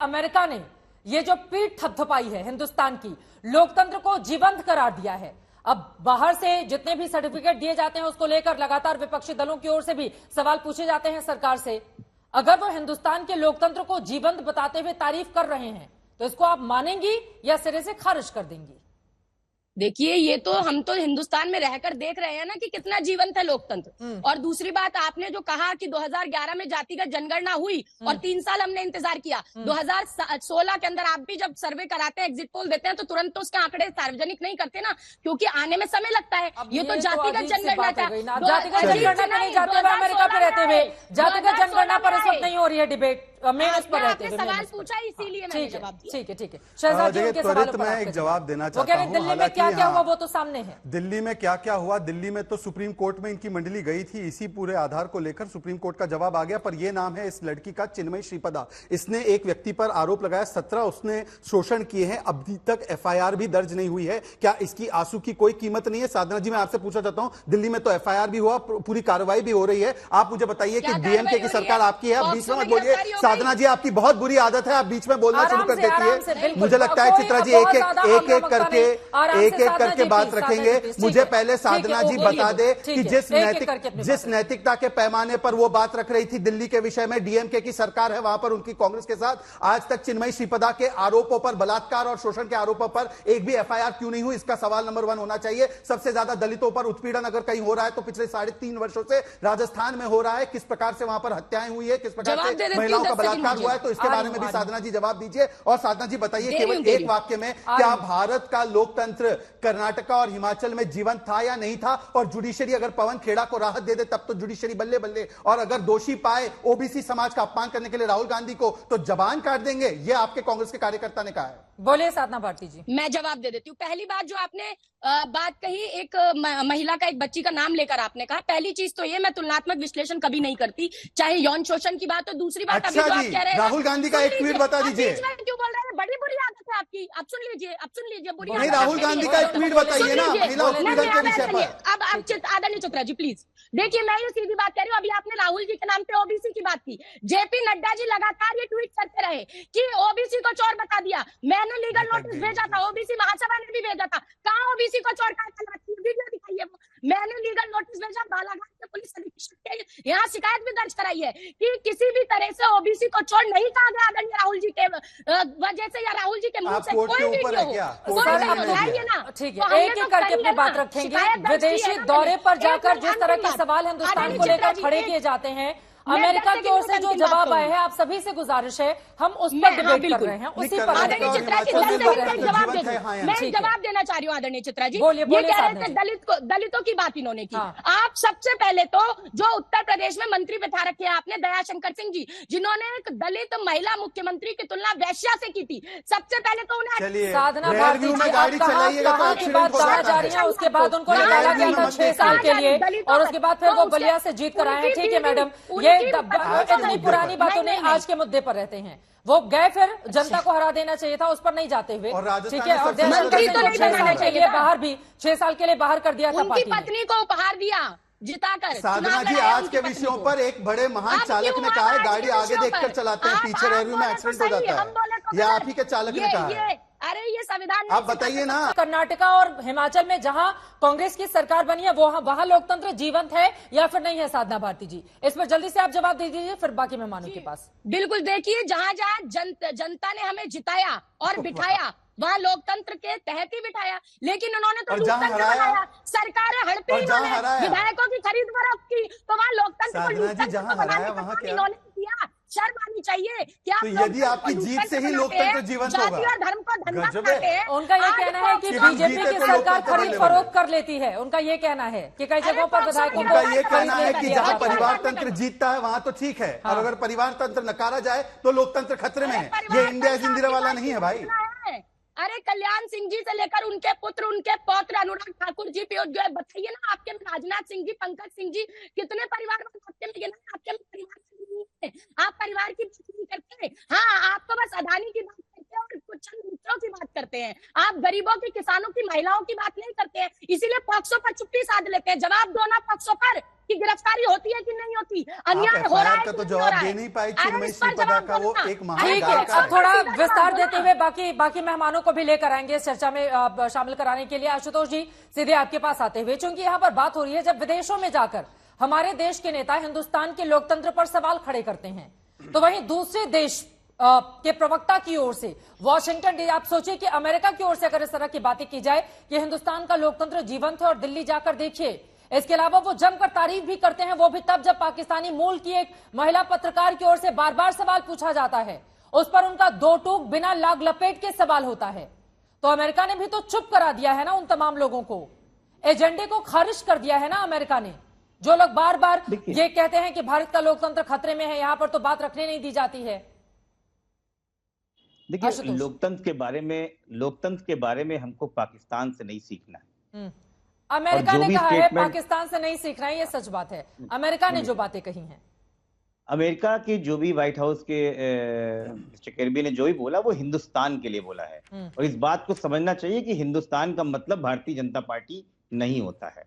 America ने ये जो पीठ थपथपाई है हिंदुस्तान की, लोकतंत्र को जीवंत करार दिया है। अब बाहर से जितने भी सर्टिफिकेट दिए जाते हैं उसको लेकर लगातार विपक्षी दलों की ओर से भी सवाल पूछे जाते हैं सरकार से। अगर वो हिंदुस्तान के लोकतंत्र को जीवंत बताते हुए तारीफ कर रहे हैं तो इसको आप मानेंगी या सिरे से खारिज कर देंगी? देखिए, ये तो हम तो हिंदुस्तान में रहकर देख रहे हैं ना कि कितना जीवंत है लोकतंत्र। और दूसरी बात, आपने जो कहा कि 2011 में जातिगत जनगणना हुई और 3 साल हमने इंतजार किया। 2016 के अंदर आप भी जब सर्वे कराते हैं, एग्जिट पोल देते हैं, तो तुरंत तो उसके आंकड़े सार्वजनिक नहीं करते ना, क्योंकि आने में समय लगता है। ये तो जातिगत जनगणना था। जातिगत जनगणना पे नहीं जाते हुए, अमेरिका पे रहते हुए जातिगत जनगणना पर इस वक्त नहीं हो रही है डिबेट। आपने सवाल पूछा इसीलिए मैंने जवाब दिया। ठीक है। शहजादी उनके सवालों पर मैं एक जवाब देना चाहता हूं। दिल्ली में क्या क्या हुआ वो तो सामने है। दिल्ली में क्या क्या हुआ, दिल्ली में तो सुप्रीम कोर्ट में इनकी मंडली गई थी, इसी पूरे आधार को लेकर सुप्रीम कोर्ट का जवाब आ गया। पर यह नाम है इस लड़की का, चिन्मयी श्रीपदा। इसने एक व्यक्ति पर आरोप लगाया, 17 उसने शोषण किए हैं। अभी तक एफआईआर भी दर्ज नहीं हुई है। क्या इसकी आंसू की कोई कीमत नहीं है? साधना जी, मैं आपसे पूछना चाहता हूं, दिल्ली में तो एफआईआर भी हुआ, पूरी कार्रवाई भी हो रही है। आप मुझे बताइए कि डीएमके की सरकार आपकी है, आप बीच में मत बोलिए। साधना जी, आपकी बहुत बुरी आदत है, आप बीच में बोलना शुरू कर देती है। मुझे लगता है चित्रा जी एक एक करके बात रखेंगे। मुझे पहले साधना जी बता दे कि जिस नैतिकता के पैमाने पर वो बात रख रही थी दिल्ली के विषय में, डीएमके की सरकार है वहां पर उनकी कांग्रेस के साथ, आज तक चिन्मयी श्रीपदा के आरोपों पर, बलात्कार और शोषण के आरोपों पर एक भी एफआईआर क्यों नहीं हुई? इसका सवाल नंबर 1 होना चाहिए। सबसे ज्यादा दलितों पर उत्पीड़न अगर कहीं हो रहा है तो पिछले 3.5 वर्षों से राजस्थान में हो रहा है। किस प्रकार से वहां पर हत्याएं हुई है, किस प्रकार से महिलाओं का बलात्कार हुआ है, तो इसके बारे में भी साधना जी जवाब दीजिए। और साधना जी बताइए केवल एक वाक्य में, क्या भारत का लोकतंत्र कर्नाटक और हिमाचल में जीवंत था या नहीं था? और जुडिशरी अगर पवन खेड़ा को राहत दे दे तब तो जुडिशरी बल्ले बल्ले, और अगर दोषी पाए ओबीसी समाज का अपमान करने के लिए राहुल गांधी को तो जबान काट देंगे, ये आपके कांग्रेस के कार्यकर्ता ने कहा है। बोलिए साधना भारती जी। मैं जवाब दे देती हूँ। पहली बात जो आपने बात कही, एक महिला का, एक बच्ची का नाम लेकर आपने कहा, पहली चीज तो ये, मैं तुलनात्मक विश्लेषण कभी नहीं करती, चाहे यौन शोषण की बात हो। दूसरी बात, अच्छा अभी तो आप कह रहे हैं राहुल गांधी का एक ट्वीट बता दीजिए। क्यों बोल रहे हैं? बड़ी बुरी आदत है आपकी, अब सुन लीजिए बुरी नहीं, राहुल गांधी का एक ट्वीट बताइए ना महिला उत्पीड़न के विषय पर। अब आप आदरणीय चित्रा जी प्लीज देखिए, मैं ये सीधी बात कह रही हूँ। अभी आपने राहुल जी के नाम पे ओबीसी की बात की। जेपी नड्डा जी लगातार ये ट्वीट करते रहे कि ओबीसी को चोर बता दिया। मैंने लीगल नोटिस भेजा था, ओबीसी महासभा ने भी भेजा था। कहाँ ओबीसी को चोर कहा? वीडियो दिखाइए वो। मैंने लीगल नोटिस भेजा, बालाघाट के पुलिस अधीक्षक के यहाँ शिकायत भी दर्ज कराई है कि किसी भी तरह से ओबीसी को चोर नहीं कहा गया आदरणीय राहुल जी के वजह से, या राहुल जी के मुंह से कोई वीडियो हो, लाइए ना। ठीक है, एक एक करके अपनी बात रखेंगे। विदेशी दौरे पर जाकर जिस तरह के सवाल हिंदुस्तान को लेकर खड़े किए जाते हैं, अमेरिका की ओर से जो जवाब आए हैं, आप सभी से गुजारिश है हम उस पर डिबेट कर रहे हैं, उसी पर आदरणीय चित्रा जी मैं जवाब देना चाह रही हूँ। आदरणीय चित्रा जी, ये कह रहे थे दलितों की बात इन्होंने की। आप सबसे पहले तो जो उत्तर प्रदेश में मंत्री बिठा रखे हैं आपने, दयाशंकर सिंह जी, जिन्होंने एक दलित महिला मुख्यमंत्री की तुलना वैश्या से की थी, सबसे पहले तो उन्हें साधना भारती जी कहा की बात कहा जा रही है, उसके बाद उनको निकाला गया था 6 साल के लिए, और उसके बाद फिर वो बलिया से जीत कर आए हैं। ठीक है मैडम, ये इतनी पुरानी बातों ने आज के मुद्दे पर रहते हैं। वो गए, फिर जनता को हरा देना चाहिए था, उस पर नहीं जाते हुए। ठीक है, और 6 साल के लिए बाहर भी 6 साल के लिए बाहर कर दिया था, उनकी पत्नी को उपहार दिया जिताकर। साधना जी, आज के विषयों पर एक बड़े महान चालक ने कहा है गाड़ी आगे देखकर चलाते हैं, पीछे रेलवे में एक्सीडेंट हो जाता है। यह आप ही के चालक ने कहा है। अरे ये संविधान, आप बताइए ना। कर्नाटका और हिमाचल में जहां कांग्रेस की सरकार बनी है वहां लोकतंत्र जीवंत है या फिर नहीं है? साधना भारती जी, इस पर जल्दी से आप जवाब दे दीजिए, फिर बाकी मेहमानों के पास। बिल्कुल, देखिए, जहां जनता ने हमें जिताया और बिठाया, वहाँ लोकतंत्र के तहत ही बिठाया, लेकिन उन्होंने तो लोकतंत्र बनाया। सरकारें हड़पी, विधायकों की खरीद फरोख्त की, तो वहाँ लोकतंत्र को इन्होंने किया। शर्म आनी चाहिए। क्या तो यदि आपकी जीत से ही लोकतंत्र जीवंत होगा? धर्म को धन्यवाद। उनका ये कहना है कि बीजेपी की सरकार खरीद फरोख्त कर लेती है। उनका ये कहना है कि कई जगहों पर विधायकों का ये कहना है कि जहां परिवार तंत्र जीतता है वहां तो ठीक है, और अगर परिवार तंत्र नकारा जाए तो लोकतंत्र खतरे में है। ये इंडिया इंदिरा वाला नहीं है भाई। अरे कल्याण सिंह जी से लेकर उनके पुत्र, उनके पौत्र अनुराग ठाकुर जी, बताइए ना, आपके में राजनाथ सिंह जी, पंकज सिंह जी, कितने परिवार आपके में परिवार आप परिवार की बात नहीं करते। हाँ, आप तो बस अदानी की बात करते हैं और कुछ मित्रों की बात करते हैं। करते हैं। आप गरीबों की, किसानों की, महिलाओं की बात नहीं करते हैं, इसीलिए पॉक्सो पर चुप्पी साध लेते हैं। जवाब दो ना पॉक्सो पर कि गिरफ्तारी होती है कि नहीं होती, अन्याय हो रहा है का कि तो नहीं हो जवाब रहा दे है। नहीं पाई अरे चिन्मयी इस पर श्रीपदा जवाब का, वो दो ना। एक ठीक महान है, गायिका अब थोड़ा है। विस्तार देते हुए बाकी मेहमानों को भी लेकर आएंगे इस चर्चा में शामिल कराने के लिए। आशुतोष जी, सीधे आपके पास आते हुए, चूंकि यहाँ पर बात हो रही है, जब विदेशों में जाकर हमारे देश के नेता हिंदुस्तान के लोकतंत्र पर सवाल खड़े करते हैं, तो वहीं दूसरे देश के प्रवक्ता की ओर से वॉशिंगटन, आप सोचिए कि अमेरिका की ओर से अगर इस तरह की बातें की जाए कि हिंदुस्तान का लोकतंत्र जीवंत है और दिल्ली जाकर देखिए, इसके अलावा वो जमकर तारीफ भी करते हैं, वो भी तब जब पाकिस्तानी मूल की एक महिला पत्रकार की ओर से बार बार सवाल पूछा जाता है, उस पर उनका दो टूक बिना लाग लपेट के सवाल होता है। तो अमेरिका ने भी तो चुप करा दिया है ना उन तमाम लोगों को, एजेंडे को खारिज कर दिया है ना अमेरिका ने। जो लोग बार बार ये कहते हैं कि भारत का लोकतंत्र खतरे में है, यहां पर तो बात रखने नहीं दी जाती है। देखिए, लोकतंत्र के बारे में हमको पाकिस्तान से नहीं सीखना है। अमेरिका ने कहा है पाकिस्तान से नहीं सीखना है, ये सच बात है। अमेरिका ने जो बातें कही हैं, अमेरिका की जो भी व्हाइट हाउस के मिस्टर केरबी ने जो भी बोला, वो हिंदुस्तान के लिए बोला है। और इस बात को समझना चाहिए कि हिंदुस्तान का मतलब भारतीय जनता पार्टी नहीं होता है।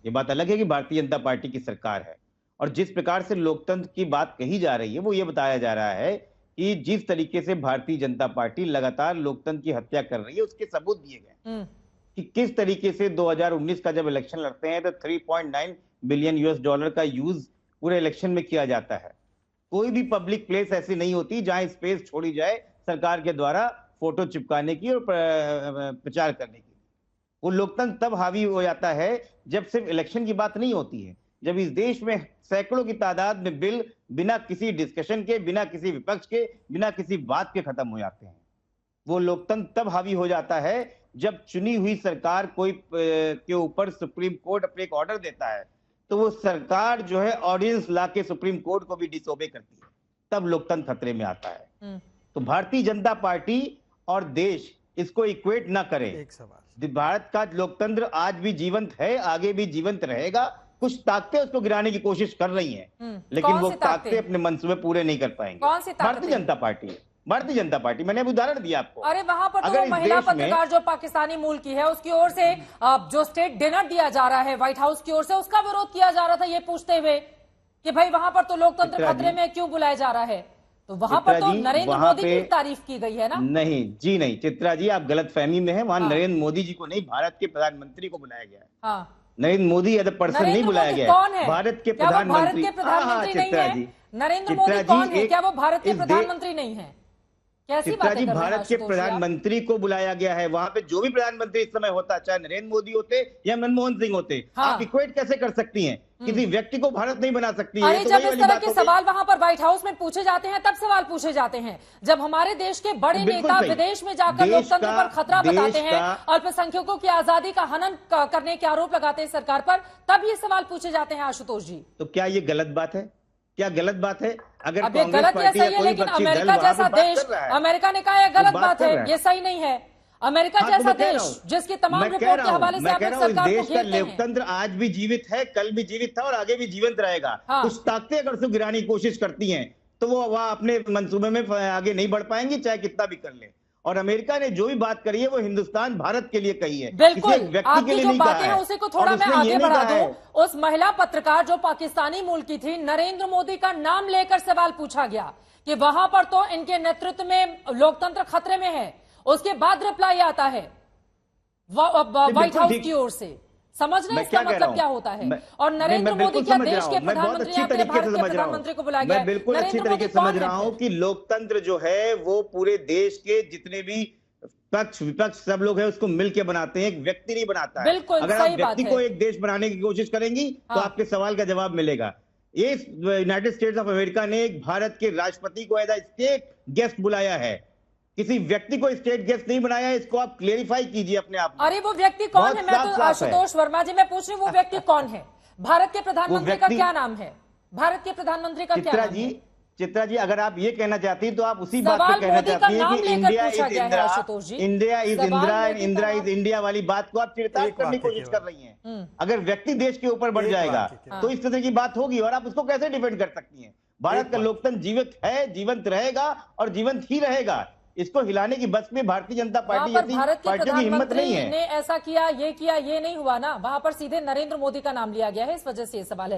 ये बात अलग है कि भारतीय जनता पार्टी की सरकार है। और जिस प्रकार से लोकतंत्र की बात कही जा रही है, वो ये बताया जा रहा है कि जिस तरीके से भारतीय जनता पार्टी लगातार लोकतंत्र की हत्या कर रही है, उसके सबूत दिए गए कि किस तरीके से 2019 का जब इलेक्शन लड़ते हैं तो 3.9 बिलियन US$ का यूज पूरे इलेक्शन में किया जाता है। कोई भी पब्लिक प्लेस ऐसी नहीं होती जहां स्पेस छोड़ी जाए सरकार के द्वारा फोटो चिपकाने की और प्रचार करने की। वो लोकतंत्र तब हावी हो जाता है जब सिर्फ इलेक्शन की बात नहीं होती है, जब इस देश में सैकड़ों की तादाद में बिल बिना किसी डिस्कशन के, बिना किसी विपक्ष के, बिना किसी बात के खत्म हो जाते हैं। वो लोकतंत्र तब हावी हो जाता है जब चुनी हुई सरकार कोई के ऊपर सुप्रीम कोर्ट अपने एक ऑर्डर देता है, तो वो सरकार जो है ऑडियंस ला के सुप्रीम कोर्ट को भी डिसोबे करती है, तब लोकतंत्र खतरे में आता है। तो भारतीय जनता पार्टी और देश इसको इक्वेट ना करें। एक सवाल, भारत का लोकतंत्र आज भी जीवंत है, आगे भी जीवंत रहेगा। कुछ ताकतें उसको गिराने की कोशिश कर रही हैं, लेकिन वो ताकतें अपने मंसूबे पूरे नहीं कर पाएंगे। कौन सी ताकतें? भारतीय जनता पार्टी, भारतीय जनता पार्टी, मैंने अभी उदाहरण दिया आपको। अरे वहां पर तो महिला पत्रकार जो पाकिस्तानी मूल की है, उसकी ओर से जो स्टेट डिनर दिया जा रहा है व्हाइट हाउस की ओर से, उसका विरोध किया जा रहा था, ये पूछते हुए कि भाई वहां पर तो लोकतंत्र खतरे में क्यों बुलाया जा रहा है। तो वहां पर तो नरेंद्र मोदी की तारीफ की गई है ना। नहीं जी, नहीं चित्रा जी, आप गलत फहमी में है। वहां नरेंद्र मोदी जी को नहीं, भारत के प्रधानमंत्री को बुलाया गया है। हाँ, Narendra Modi as a person नहीं बुलाया गया। कौन है? भारत के क्या वो भारत के प्रधानमंत्री नहीं है? नरेंद्र मोदी कौन है? क्या वो भारत के प्रधानमंत्री नहीं है? कैसी बातें कर रहे हैं भारत के प्रधानमंत्री को बुलाया गया है। वहां पे जो भी प्रधानमंत्री इस समय होता, चाहे नरेंद्र मोदी होते या मनमोहन सिंह होते, आप इक्वेट कैसे कर सकती हैं? किसी व्यक्ति को भारत नहीं बना सकती है। अरे जब इस तरह के सवाल वहां पर व्हाइट हाउस में पूछे जाते हैं, तब सवाल पूछे जाते हैं। जब हमारे देश के बड़े नेता विदेश में जाकर लोकतंत्र पर खतरा बताते हैं, अल्पसंख्यकों की आजादी का हनन करने के आरोप लगाते हैं सरकार पर, तब ये सवाल पूछे जाते हैं। आशुतोष जी, तो क्या ये गलत बात है? क्या गलत बात है? अगर अब ये गलत या सही है, लेकिन अमेरिका जैसा देश, अमेरिका ने कहा यह गलत बात है, ये सही नहीं है। अमेरिका जैसा देश जिसकी तमाम रिपोर्ट के हवाले से आप सरकार को देश का लोकतंत्र आज भी जीवित है, कल भी जीवित था और आगे भी जीवित रहेगा। कुछ ताकतें अगर उसको गिराने की कोशिश करती हैं, तो वो वह अपने मंसूबे में आगे नहीं बढ़ पाएंगी, चाहे कितना भी कर ले। और अमेरिका ने जो भी बात करी है वो हिंदुस्तान भारत के लिए कही है, बिल्कुल। व्यक्ति के लिए नहीं कहा है। उसी को थोड़ा मैं आगे बढ़ा दूं। उस महिला पत्रकार जो पाकिस्तानी मूल की थी, नरेंद्र मोदी का नाम लेकर सवाल पूछा गया कि वहां पर तो इनके नेतृत्व में लोकतंत्र खतरे में है। उसके बाद रिप्लाई आता है व्हाइट हाउस की ओर से। समझ रहे हैं इसका मतलब क्या होता है? और नरेंद्र मोदी क्या देश के प्रधानमंत्री, प्रधानमंत्री को बुलाया गया? मैं बिल्कुल अच्छी तरीके से समझ रहा हूं कि लोकतंत्र जो है वो पूरे देश के जितने भी पक्ष विपक्ष सब लोग हैं उसको मिलकर बनाते हैं, एक व्यक्ति नहीं बनाता है। अगर आप व्यक्ति को एक देश बनाने की कोशिश करेंगी तो आपके सवाल का जवाब मिलेगा। ये यूनाइटेड स्टेट्स ऑफ अमेरिका ने एक भारत के राष्ट्रपति को एज अ स्टेट गेस्ट बुलाया है, किसी व्यक्ति को स्टेट गेस्ट नहीं बनाया। इसको आप क्लेरिफाई कीजिए अपने आप। अरे वो व्यक्ति कौन है? मैं तो आशुतोष वर्मा जी मैं पूछ रही हूँ, वो व्यक्ति कौन है? भारत के प्रधानमंत्री का क्या नाम है? भारत के प्रधानमंत्री का क्या नाम है? चित्रा जी, अगर आप ये कहना चाहती हैं तो आप उसी बात पे कहना चाहती हैं कि India is Indira, India is Indira and Indira is India वाली बात को आप चिरताज करने की कोशिश कर रही हैं। अगर व्यक्ति देश के ऊपर बढ़ जाएगा तो इस तरह की बात होगी और आप उसको कैसे डिफेंड कर सकती हैं? भारत का लोकतंत्र जीवित है, जीवंत रहेगा और जीवंत ही रहेगा। इसको हिलाने की बस में भारतीय जनता वहां पार्टी पर जैसी भारत के पार्टियों की हिम्मत नहीं प्रधानमंत्री है। ने ऐसा किया, ये नहीं हुआ ना, वहां पर सीधे नरेंद्र मोदी का नाम लिया गया है, इस वजह से ये सवाल है।